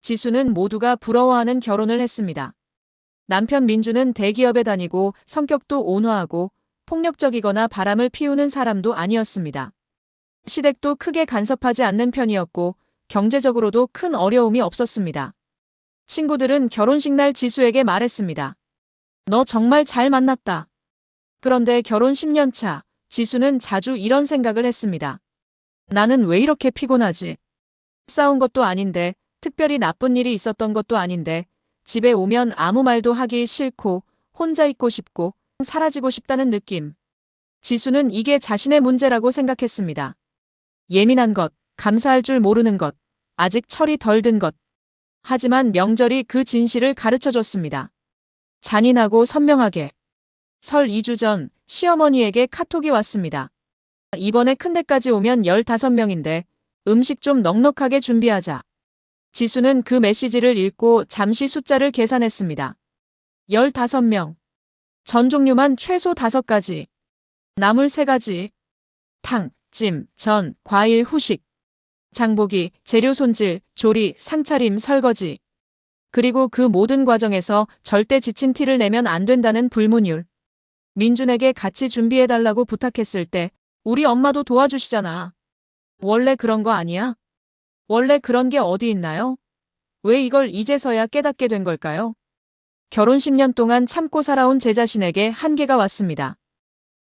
지수는 모두가 부러워하는 결혼을 했습니다. 남편 민주는 대기업에 다니고 성격도 온화하고 폭력적이거나 바람을 피우는 사람도 아니었습니다. 시댁도 크게 간섭하지 않는 편이었고 경제적으로도 큰 어려움이 없었습니다. 친구들은 결혼식 날 지수에게 말했습니다. 너 정말 잘 만났다. 그런데 결혼 10년 차, 지수는 자주 이런 생각을 했습니다. 나는 왜 이렇게 피곤하지? 싸운 것도 아닌데, 특별히 나쁜 일이 있었던 것도 아닌데, 집에 오면 아무 말도 하기 싫고, 혼자 있고 싶고, 사라지고 싶다는 느낌. 지수는 이게 자신의 문제라고 생각했습니다. 예민한 것, 감사할 줄 모르는 것, 아직 철이 덜 든 것. 하지만 명절이 그 진실을 가르쳐 줬습니다. 잔인하고 선명하게. 설 2주 전 시어머니에게 카톡이 왔습니다. 이번에 큰 데까지 오면 15명인데 음식 좀 넉넉하게 준비하자. 지수는 그 메시지를 읽고 잠시 숫자를 계산했습니다. 15명. 전 종류만 최소 5가지. 나물 3가지. 탕, 찜, 전, 과일, 후식. 장보기, 재료 손질, 조리, 상차림, 설거지. 그리고 그 모든 과정에서 절대 지친 티를 내면 안 된다는 불문율. 민준에게 같이 준비해달라고 부탁했을 때 우리 엄마도 도와주시잖아. 원래 그런 거 아니야? 원래 그런 게 어디 있나요? 왜 이걸 이제서야 깨닫게 된 걸까요? 결혼 10년 동안 참고 살아온 제 자신에게 한계가 왔습니다.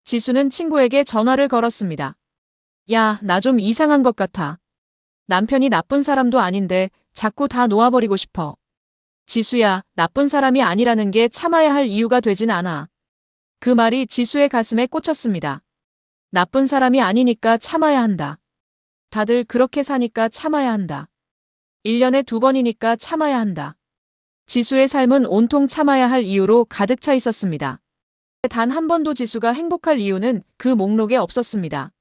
지수는 친구에게 전화를 걸었습니다. 야, 나 좀 이상한 것 같아. 남편이 나쁜 사람도 아닌데 자꾸 다 놓아버리고 싶어. 지수야, 나쁜 사람이 아니라는 게 참아야 할 이유가 되진 않아. 그 말이 지수의 가슴에 꽂혔습니다. 나쁜 사람이 아니니까 참아야 한다. 다들 그렇게 사니까 참아야 한다. 1년에 2번이니까 참아야 한다. 지수의 삶은 온통 참아야 할 이유로 가득 차 있었습니다. 단 한 번도 지수가 행복할 이유는 그 목록에 없었습니다.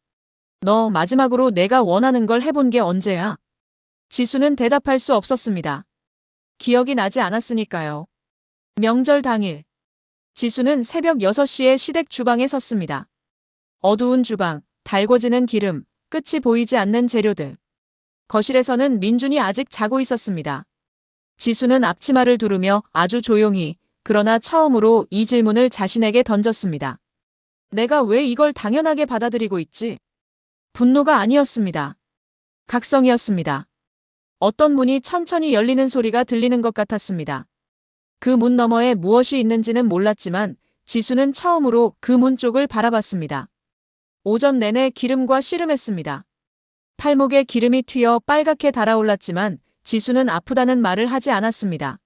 너 마지막으로 내가 원하는 걸 해본 게 언제야? 지수는 대답할 수 없었습니다. 기억이 나지 않았으니까요. 명절 당일. 지수는 새벽 6시에 시댁 주방에 섰습니다. 어두운 주방, 달궈지는 기름, 끝이 보이지 않는 재료들. 거실에서는 민준이 아직 자고 있었습니다. 지수는 앞치마를 두르며 아주 조용히, 그러나 처음으로 이 질문을 자신에게 던졌습니다. 내가 왜 이걸 당연하게 받아들이고 있지? 분노가 아니었습니다. 각성이었습니다. 어떤 문이 천천히 열리는 소리가 들리는 것 같았습니다. 그 문 너머에 무엇이 있는지는 몰랐지만 지수는 처음으로 그 문 쪽을 바라봤습니다. 오전 내내 기름과 씨름했습니다. 팔목에 기름이 튀어 빨갛게 달아올랐지만 지수는 아프다는 말을 하지 않았습니다.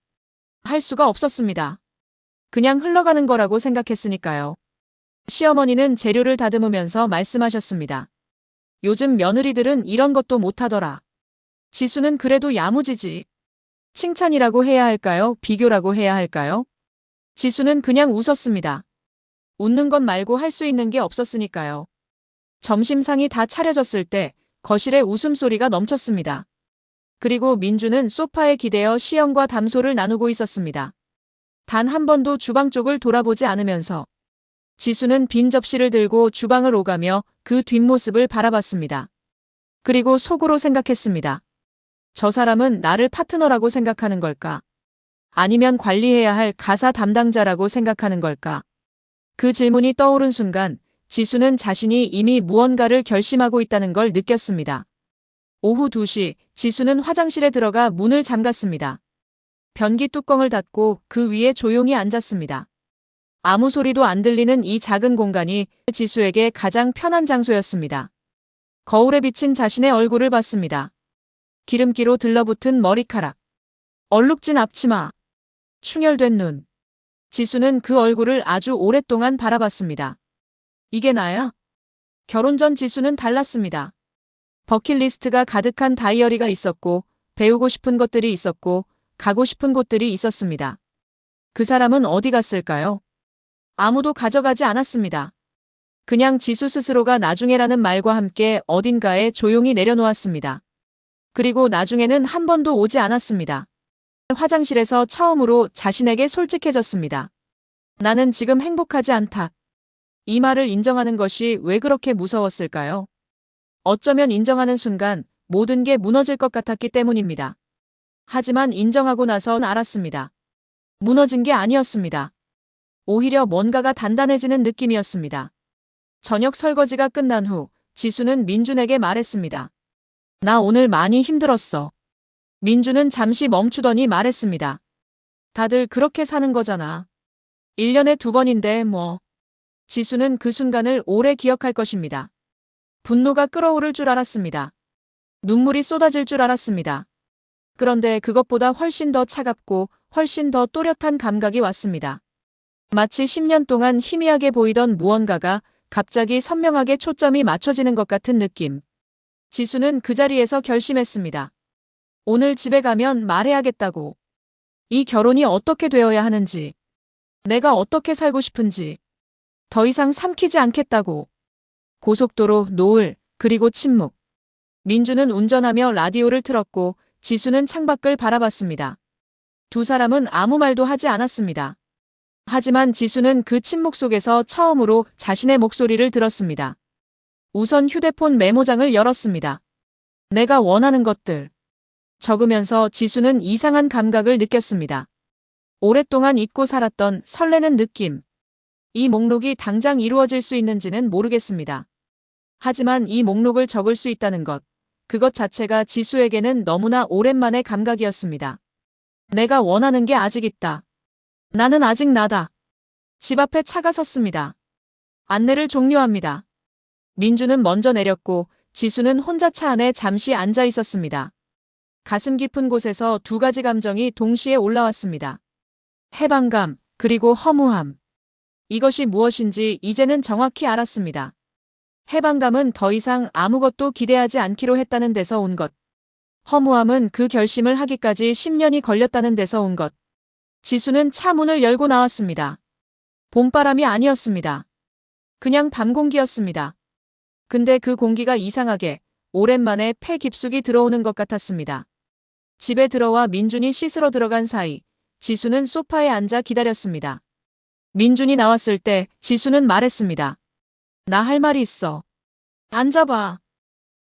할 수가 없었습니다. 그냥 흘러가는 거라고 생각했으니까요. 시어머니는 재료를 다듬으면서 말씀하셨습니다. 요즘 며느리들은 이런 것도 못하더라. 지수는 그래도 야무지지. 칭찬이라고 해야 할까요? 비교라고 해야 할까요? 지수는 그냥 웃었습니다. 웃는 것 말고 할 수 있는 게 없었으니까요. 점심상이 다 차려졌을 때 거실에 웃음소리가 넘쳤습니다. 그리고 민주는 소파에 기대어 시영과 담소를 나누고 있었습니다. 단 한 번도 주방 쪽을 돌아보지 않으면서 지수는 빈 접시를 들고 주방을 오가며 그 뒷모습을 바라봤습니다. 그리고 속으로 생각했습니다. 저 사람은 나를 파트너라고 생각하는 걸까? 아니면 관리해야 할 가사 담당자라고 생각하는 걸까? 그 질문이 떠오른 순간 지수는 자신이 이미 무언가를 결심하고 있다는 걸 느꼈습니다. 오후 2시, 지수는 화장실에 들어가 문을 잠갔습니다. 변기 뚜껑을 닫고 그 위에 조용히 앉았습니다. 아무 소리도 안 들리는 이 작은 공간이 지수에게 가장 편한 장소였습니다. 거울에 비친 자신의 얼굴을 봤습니다. 기름기로 들러붙은 머리카락, 얼룩진 앞치마, 충혈된 눈. 지수는 그 얼굴을 아주 오랫동안 바라봤습니다. 이게 나야? 결혼 전 지수는 달랐습니다. 버킷리스트가 가득한 다이어리가 있었고, 배우고 싶은 것들이 있었고, 가고 싶은 곳들이 있었습니다. 그 사람은 어디 갔을까요? 아무도 가져가지 않았습니다. 그냥 지수 스스로가 나중에라는 말과 함께 어딘가에 조용히 내려놓았습니다. 그리고 나중에는 한 번도 오지 않았습니다. 화장실에서 처음으로 자신에게 솔직해졌습니다. 나는 지금 행복하지 않다. 이 말을 인정하는 것이 왜 그렇게 무서웠을까요? 어쩌면 인정하는 순간 모든 게 무너질 것 같았기 때문입니다. 하지만 인정하고 나선 알았습니다. 무너진 게 아니었습니다. 오히려 뭔가가 단단해지는 느낌이었습니다. 저녁 설거지가 끝난 후 지수는 민준에게 말했습니다. 나 오늘 많이 힘들었어. 민준은 잠시 멈추더니 말했습니다. 다들 그렇게 사는 거잖아. 1년에 2번인데 뭐. 지수는 그 순간을 오래 기억할 것입니다. 분노가 끓어오를 줄 알았습니다. 눈물이 쏟아질 줄 알았습니다. 그런데 그것보다 훨씬 더 차갑고 훨씬 더 또렷한 감각이 왔습니다. 마치 10년 동안 희미하게 보이던 무언가가 갑자기 선명하게 초점이 맞춰지는 것 같은 느낌. 지수는 그 자리에서 결심했습니다. 오늘 집에 가면 말해야겠다고. 이 결혼이 어떻게 되어야 하는지, 내가 어떻게 살고 싶은지, 더 이상 삼키지 않겠다고. 고속도로, 노을, 그리고 침묵. 민주는 운전하며 라디오를 틀었고 지수는 창밖을 바라봤습니다. 두 사람은 아무 말도 하지 않았습니다. 하지만 지수는 그 침묵 속에서 처음으로 자신의 목소리를 들었습니다. 우선 휴대폰 메모장을 열었습니다. 내가 원하는 것들. 적으면서 지수는 이상한 감각을 느꼈습니다. 오랫동안 잊고 살았던 설레는 느낌. 이 목록이 당장 이루어질 수 있는지는 모르겠습니다. 하지만 이 목록을 적을 수 있다는 것. 그것 자체가 지수에게는 너무나 오랜만의 감각이었습니다. 내가 원하는 게 아직 있다. 나는 아직 나다. 집 앞에 차가 섰습니다. 안내를 종료합니다. 민주는 먼저 내렸고 지수는 혼자 차 안에 잠시 앉아 있었습니다. 가슴 깊은 곳에서 두 가지 감정이 동시에 올라왔습니다. 해방감, 그리고 허무함. 이것이 무엇인지 이제는 정확히 알았습니다. 해방감은 더 이상 아무것도 기대하지 않기로 했다는 데서 온 것. 허무함은 그 결심을 하기까지 10년이 걸렸다는 데서 온 것. 지수는 차 문을 열고 나왔습니다. 봄바람이 아니었습니다. 그냥 밤 공기였습니다. 근데 그 공기가 이상하게 오랜만에 폐 깊숙이 들어오는 것 같았습니다. 집에 들어와 민준이 씻으러 들어간 사이 지수는 소파에 앉아 기다렸습니다. 민준이 나왔을 때 지수는 말했습니다. 나 할 말이 있어. 앉아봐.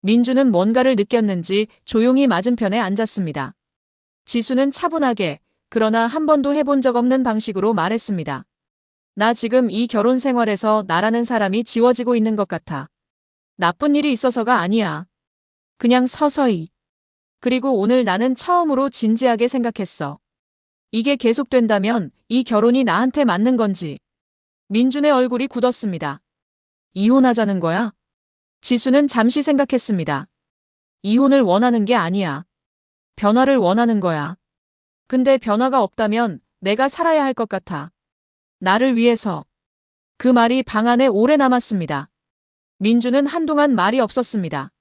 민준은 뭔가를 느꼈는지 조용히 맞은편에 앉았습니다. 지수는 차분하게 그러나 한 번도 해본 적 없는 방식으로 말했습니다. 나 지금 이 결혼 생활에서 나라는 사람이 지워지고 있는 것 같아. 나쁜 일이 있어서가 아니야. 그냥 서서히. 그리고 오늘 나는 처음으로 진지하게 생각했어. 이게 계속된다면 이 결혼이 나한테 맞는 건지. 민준의 얼굴이 굳었습니다. 이혼하자는 거야? 지수는 잠시 생각했습니다. 이혼을 원하는 게 아니야. 변화를 원하는 거야. 근데 변화가 없다면 내가 살아야 할 것 같아. 나를 위해서. 그 말이 방 안에 오래 남았습니다. 민주는 한동안 말이 없었습니다.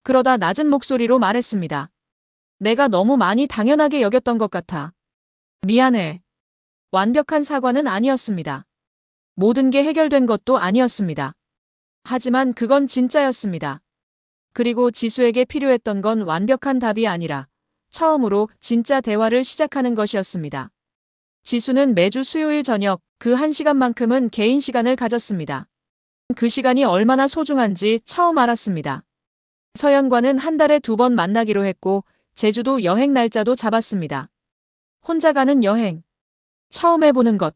그러다 낮은 목소리로 말했습니다. 내가 너무 많이 당연하게 여겼던 것 같아. 미안해. 완벽한 사과는 아니었습니다. 모든 게 해결된 것도 아니었습니다. 하지만 그건 진짜였습니다. 그리고 지수에게 필요했던 건 완벽한 답이 아니라 처음으로 진짜 대화를 시작하는 것이었습니다. 지수는 매주 수요일 저녁 그 1시간만큼은 개인 시간을 가졌습니다. 그 시간이 얼마나 소중한지 처음 알았습니다. 서연과는 한 달에 2번 만나기로 했고 제주도 여행 날짜도 잡았습니다. 혼자 가는 여행. 처음 해보는 것.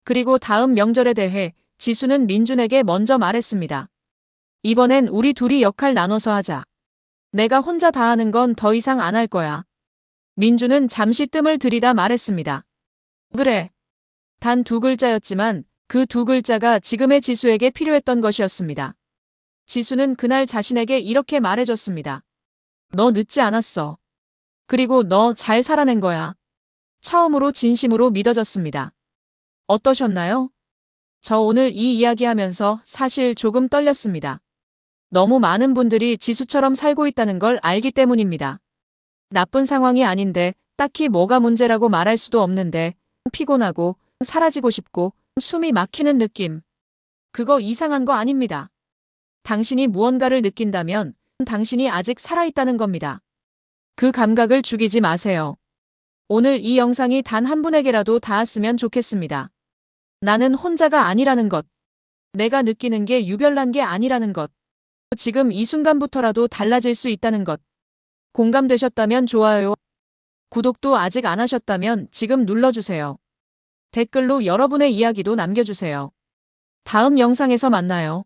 그리고 다음 명절에 대해 지수는 민준에게 먼저 말했습니다. 이번엔 우리 둘이 역할 나눠서 하자. 내가 혼자 다 하는 건 더 이상 안 할 거야. 민준은 잠시 뜸을 들이다 말했습니다. 그래. 단 2글자였지만 그 2글자가 지금의 지수에게 필요했던 것이었습니다. 지수는 그날 자신에게 이렇게 말해줬습니다. 너 늦지 않았어. 그리고 너 잘 살아낸 거야. 처음으로 진심으로 믿어졌습니다. 어떠셨나요? 저 오늘 이 이야기하면서 사실 조금 떨렸습니다. 너무 많은 분들이 지수처럼 살고 있다는 걸 알기 때문입니다. 나쁜 상황이 아닌데 딱히 뭐가 문제라고 말할 수도 없는데 피곤하고 사라지고 싶고 숨이 막히는 느낌. 그거 이상한 거 아닙니다. 당신이 무언가를 느낀다면 당신이 아직 살아있다는 겁니다. 그 감각을 죽이지 마세요. 오늘 이 영상이 단 한 분에게라도 닿았으면 좋겠습니다. 나는 혼자가 아니라는 것. 내가 느끼는 게 유별난 게 아니라는 것. 지금 이 순간부터라도 달라질 수 있다는 것. 공감되셨다면 좋아요. 구독도 아직 안 하셨다면 지금 눌러주세요. 댓글로 여러분의 이야기도 남겨주세요. 다음 영상에서 만나요.